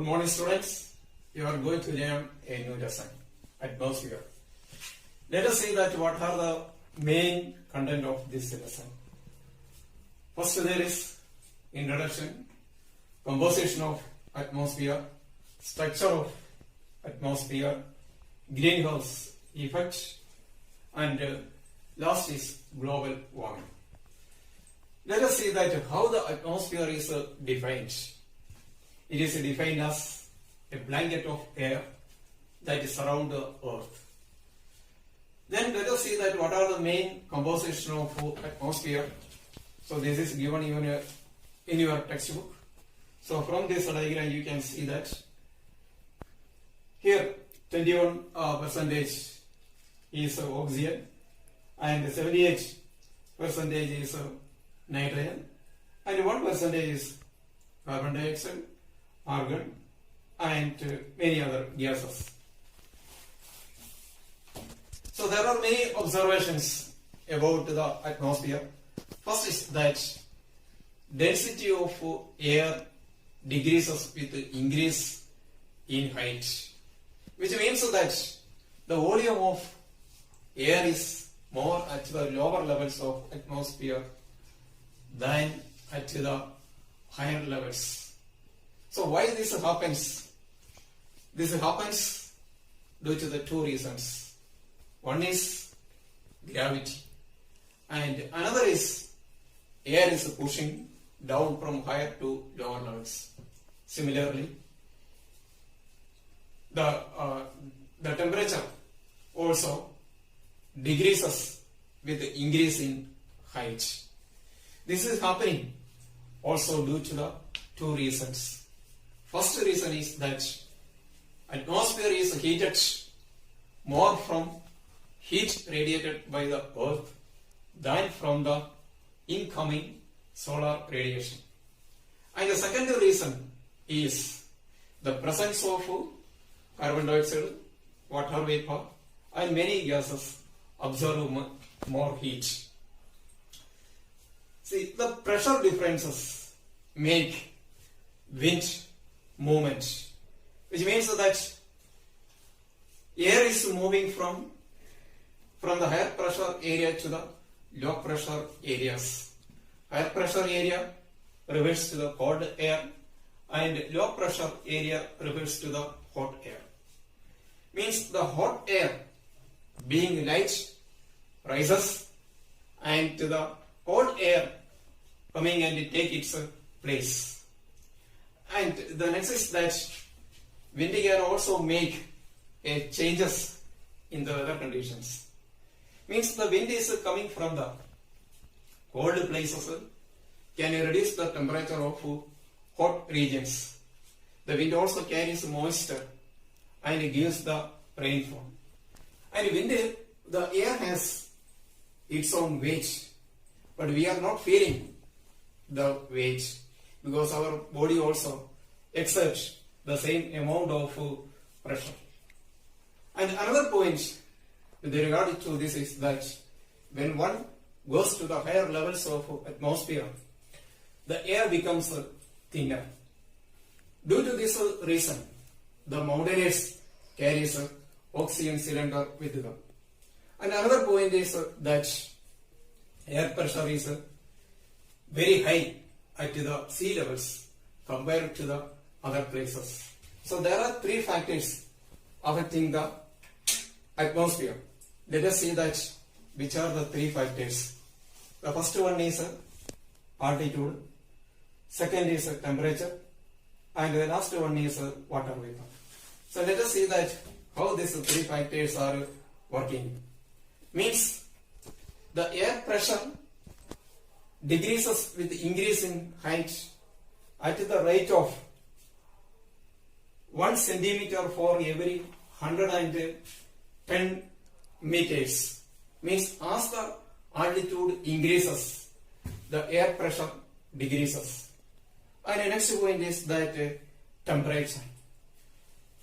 Good morning, students. You are going to learn a new lesson, atmosphere. Let us see that what are the main content of this lesson. First, there is introduction, composition of atmosphere, structure of atmosphere, greenhouse effect, and last is global warming. Let us see that how the atmosphere is defined. It is defined as a blanket of air that surrounds the earth. Then let us see that what are the main composition of atmosphere. So this is given even in your textbook. So from this diagram you can see that here 21% is oxygen and 78% is nitrogen and 1% is carbon dioxide, argon and many other gases. So there are many observations about the atmosphere. First is that density of air decreases with increase in height, which means that the volume of air is more at the lower levels of atmosphere than at the higher levels. So why this happens? This happens due to the two reasons. One is gravity and another is air is pushing down from higher to lower levels. Similarly, the temperature also decreases with the increase in height. This is happening also due to the two reasons. First reason is that atmosphere is heated more from heat radiated by the earth than from the incoming solar radiation. And the second reason is the presence of carbon dioxide, water vapor and many gases absorb more heat. See, the pressure differences make wind movement, which means that air is moving from the higher pressure area to the low pressure areas. Higher pressure area refers to the cold air and low pressure area refers to the hot air. Means the hot air being light rises and the cold air coming and take its place. And the next is that wind can also make changes in the weather conditions. Means the wind is coming from the cold places can reduce the temperature of hot regions. The wind also carries moisture and gives the rainfall. And wind, the air has its own weight, but we are not feeling the weight because our body also exerts the same amount of pressure. And another point with regard to this is that when one goes to the higher levels of atmosphere, the air becomes thinner. Due to this reason, the mountaineers carries oxygen cylinder with them. And another point is that air pressure is very high at the sea levels compared to the other places. So there are three factors affecting the atmosphere. Let us see that which are the three factors. The first one is altitude, second is temperature, and the last one is water vapor. So let us see that how these three factors are working. Means the air pressure decreases with increase in height at the rate of 1 centimeter for every 110 meters. Means as the altitude increases, the air pressure decreases. And the next point is that temperature,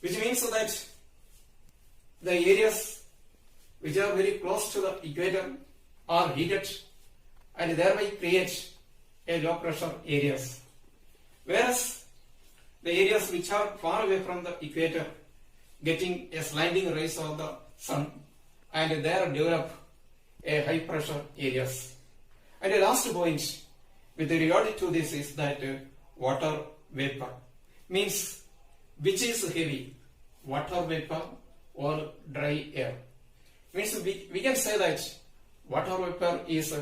which means that the areas which are very close to the equator are heated and thereby create a low pressure areas. Whereas the areas which are far away from the equator getting a slanting rays of the sun, and there develop a high pressure areas. And the last point with regard to this is that water vapor means which is heavy, water vapor or dry air. Means we can say that water vapor is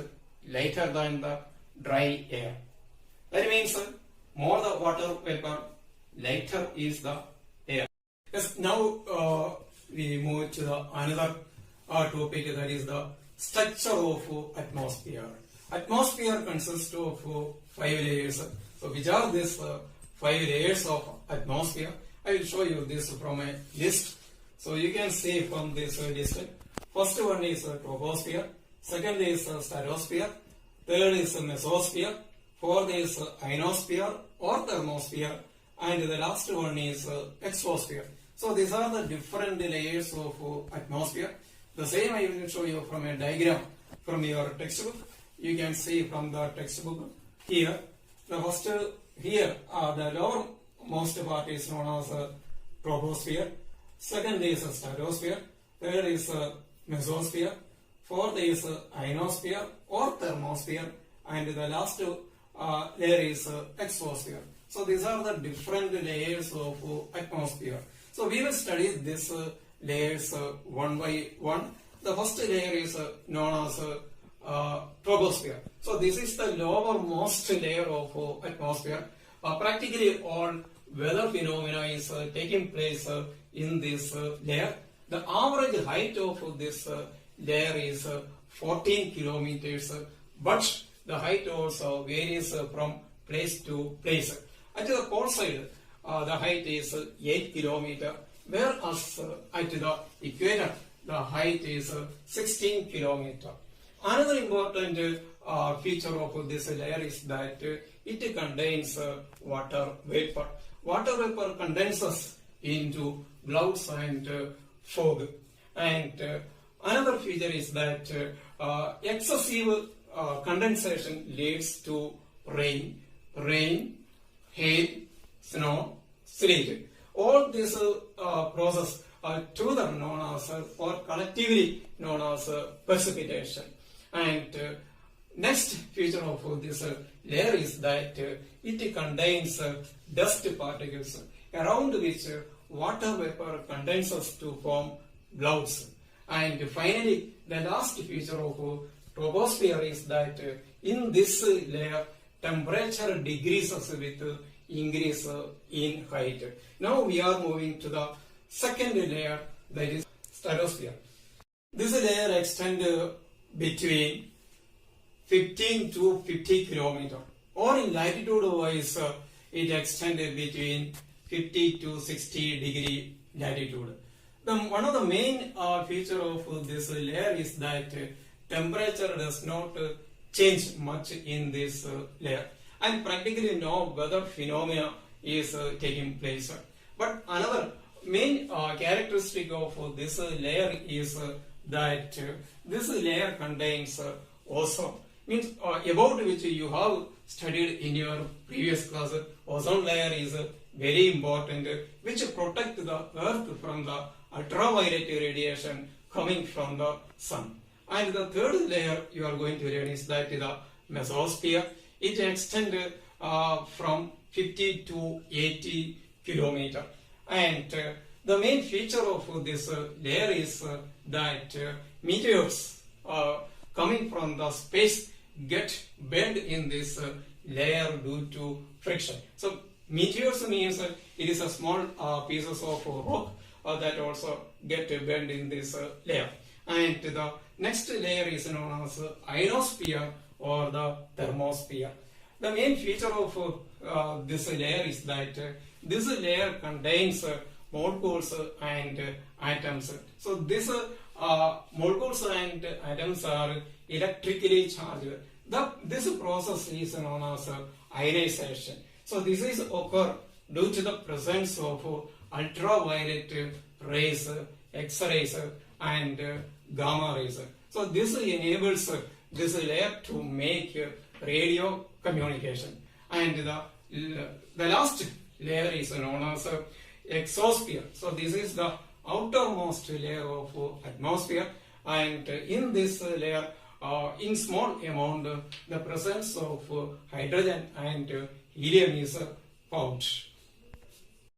lighter than the dry air. That means more the water vapor, lighter is the air. Yes, now we move to the another topic, that is the structure of atmosphere. Atmosphere consists of 5 layers. So which are these 5 layers of atmosphere? I will show you this from a list. So you can see from this list. First one is troposphere, second is stratosphere, third is mesosphere, fourth is ionosphere or thermosphere, and the last one is exosphere. So these are the different layers of atmosphere. The same I will show you from a diagram from your textbook. You can see from the textbook here. The first here the lowermost part is known as troposphere. Second is stratosphere. Third is mesosphere. Fourth is ionosphere or thermosphere, and the last layer is exosphere. So these are the different layers of atmosphere. So we will study these layers one by one. The first layer is known as troposphere. So this is the lowermost layer of atmosphere. Practically all weather phenomena is taking place in this layer. The average height of this layer is 14 kilometers, but the height also varies from place to place. At the pole side, the height is 8 kilometers, whereas at the equator, the height is 16 kilometers. Another important feature of this layer is that it contains water vapor. Water vapor condenses into clouds and fog. And another feature is that excessive condensation leads to rain, hail, snow, sleet. All these process are together known as or collectively known as precipitation. And next feature of this layer is that it contains dust particles around which water vapor condenses to form clouds. And finally, the last feature of troposphere is that in this layer, temperature decreases with increase in height. Now we are moving to the second layer, that is stratosphere. This layer extends between 15 to 50 kilometers, or in latitude wise, it extends between 50 to 60 degree latitude. One of the main feature of this layer is that temperature does not change much in this layer, and practically no weather phenomena is taking place. But another main characteristic of this layer is that this layer contains ozone. Means about which you have studied in your previous class. Ozone layer is very important, which protect the earth from the ultraviolet radiation coming from the sun. And the third layer you are going to learn is that the mesosphere. It extends from 50 to 80 kilometers. And the main feature of this layer is that meteors coming from the space get bent in this layer due to friction. So meteors means it is a small pieces of rock that also get bent in this layer. And the next layer is known as ionosphere or the thermosphere. The main feature of this layer is that this layer contains molecules and atoms. So this molecules and atoms are electrically charged. This process is known as ionization. So this is occur due to the presence of ultraviolet rays, X-rays and gamma rays. So this enables this layer to make radio communication. And the last layer is known as exosphere. So this is the outermost layer of atmosphere, and in this layer, in small amount, the presence of hydrogen and helium is found.